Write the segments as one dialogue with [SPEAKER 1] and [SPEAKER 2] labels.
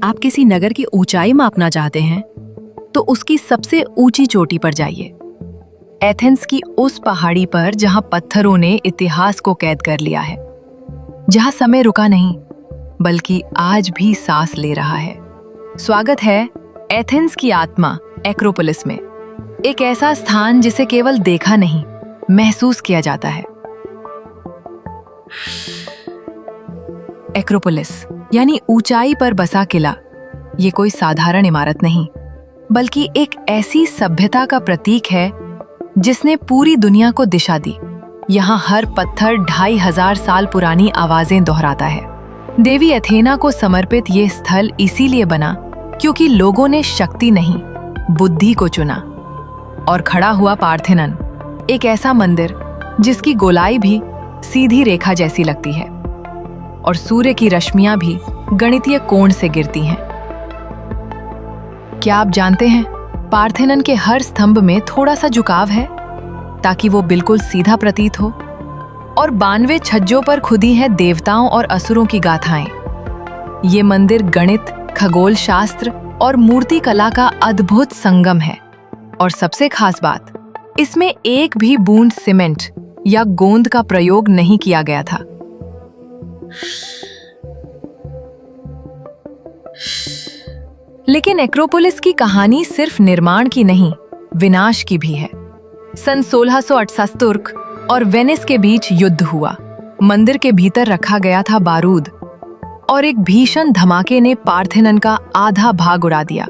[SPEAKER 1] आप किसी नगर की ऊंचाई मापना चाहते हैं तो उसकी सबसे ऊंची चोटी पर जाइए। एथेंस की उस पहाड़ी पर जहां पत्थरों ने इतिहास को कैद कर लिया है, जहां समय रुका नहीं बल्कि आज भी सांस ले रहा है। स्वागत है एथेंस की आत्मा एक्रोपोलिस में, एक ऐसा स्थान जिसे केवल देखा नहीं महसूस किया जाता है। एक्रोपोलिस यानी ऊंचाई पर बसा किला, ये कोई साधारण इमारत नहीं बल्कि एक ऐसी सभ्यता का प्रतीक है जिसने पूरी दुनिया को दिशा दी। यहाँ हर पत्थर 2500 साल पुरानी आवाजें दोहराता है। देवी एथेना को समर्पित ये स्थल इसीलिए बना क्योंकि लोगों ने शक्ति नहीं बुद्धि को चुना। और खड़ा हुआ पार्थेनन, एक ऐसा मंदिर जिसकी गोलाई भी सीधी रेखा जैसी लगती है और सूर्य की रश्मियां भी गणितीय कोण से गिरती हैं। क्या आप जानते हैं, पार्थेनन के हर स्तंभ में थोड़ा सा झुकाव है ताकि वो बिल्कुल सीधा प्रतीत हो। और 92 छज्जों पर खुदी हैं देवताओं और असुरों की गाथाएं। ये मंदिर गणित, खगोल शास्त्र और मूर्ति कला का अद्भुत संगम है। और सबसे खास बात, इसमें एक भी बूंद सीमेंट या गोंद का प्रयोग नहीं किया गया था। लेकिन एक्रोपोलिस की कहानी सिर्फ निर्माण की नहीं, विनाश की भी है। सन 1668 तुर्क और वेनिस के बीच युद्ध हुआ। मंदिर के भीतर रखा गया था बारूद और एक भीषण धमाके ने पार्थेनन का आधा भाग उड़ा दिया।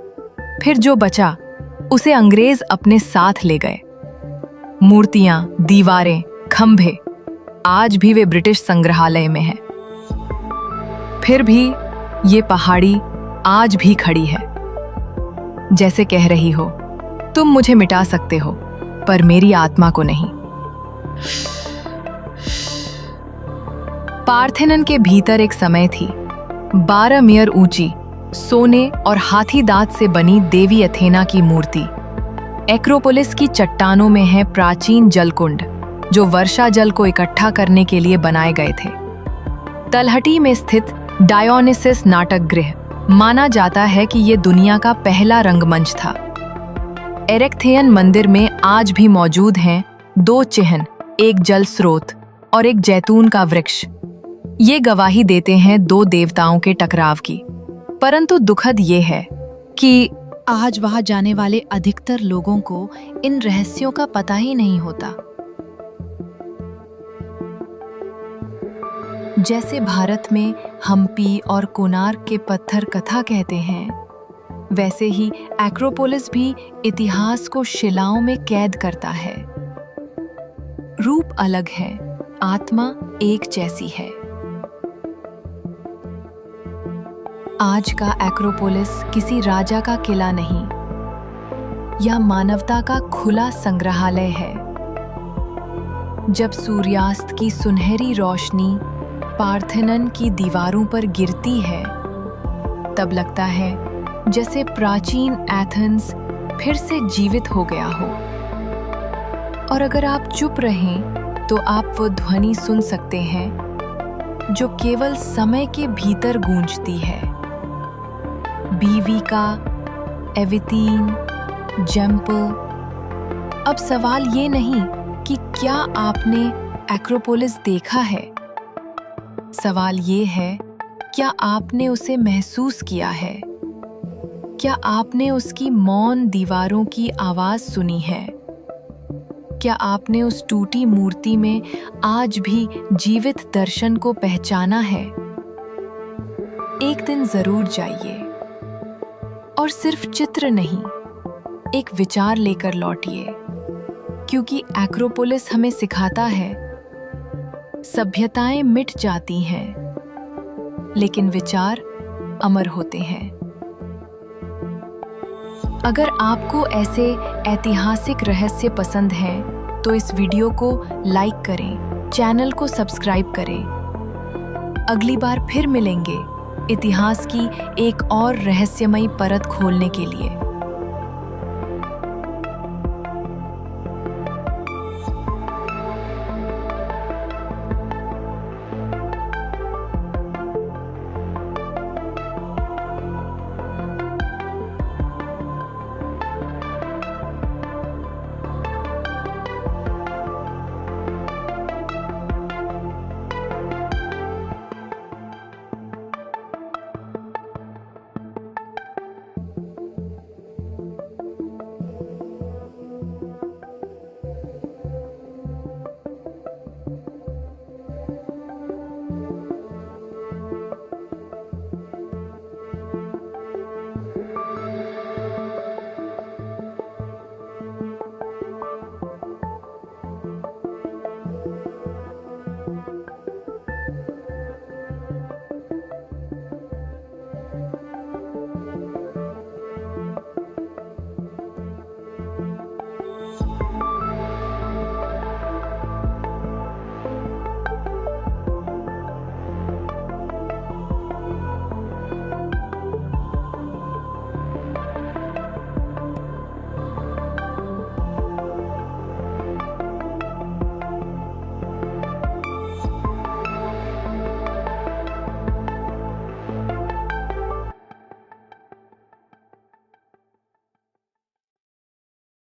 [SPEAKER 1] फिर जो बचा उसे अंग्रेज अपने साथ ले गए। मूर्तियां, दीवारें, खंभे आज भी वे ब्रिटिश संग्रहालय में हैं। फिर भी ये पहाड़ी आज भी खड़ी है, जैसे कह रही हो, तुम मुझे मिटा सकते हो पर मेरी आत्मा को नहीं। पार्थेनन के भीतर एक समय थी। 12 मीटर ऊंची सोने और हाथी दांत से बनी देवी एथेना की मूर्ति। एक्रोपोलिस की चट्टानों में है प्राचीन जलकुंड जो वर्षा जल को इकट्ठा करने के लिए बनाए गए थे। तलहटी में स्थित डायोनिसिस नाटक गृह माना जाता है कि ये दुनिया का पहला रंगमंच था। एरेक्थेयन मंदिर में आज भी मौजूद हैं 2 चिन्ह, एक जल स्रोत और एक जैतून का वृक्ष। ये गवाही देते हैं 2 देवताओं के टकराव की। परंतु दुखद ये है कि आज वहां जाने वाले अधिकतर लोगों को इन रहस्यों का पता ही नहीं होता। जैसे भारत में हम्पी और कोणार्क के पत्थर कथा कहते हैं, वैसे ही एक्रोपोलिस भी इतिहास को शिलाओं में कैद करता है। रूप अलग है, आत्मा एक जैसी है। आज का एक्रोपोलिस किसी राजा का किला नहीं या मानवता का खुला संग्रहालय है। जब सूर्यास्त की सुनहरी रोशनी पार्थेनन की दीवारों पर गिरती है, तब लगता है जैसे प्राचीन एथेंस फिर से जीवित हो गया हो। और अगर आप चुप रहें तो आप वो ध्वनि सुन सकते हैं जो केवल समय के भीतर गूंजती है। बीवी का एवितीन जम्पल। अब सवाल ये नहीं कि क्या आपने एक्रोपोलिस देखा है, सवाल ये है क्या आपने उसे महसूस किया है? क्या आपने उसकी मौन दीवारों की आवाज सुनी है? क्या आपने उस टूटी मूर्ति में आज भी जीवित दर्शन को पहचाना है? एक दिन जरूर जाइए और सिर्फ चित्र नहीं, एक विचार लेकर लौटिए, क्योंकि एक्रोपोलिस हमें सिखाता है सभ्यताएं मिट जाती हैं लेकिन विचार अमर होते हैं। अगर आपको ऐसे ऐतिहासिक रहस्य पसंद हैं तो इस वीडियो को लाइक करें, चैनल को सब्सक्राइब करें। अगली बार फिर मिलेंगे इतिहास की एक और रहस्यमयी परत खोलने के लिए।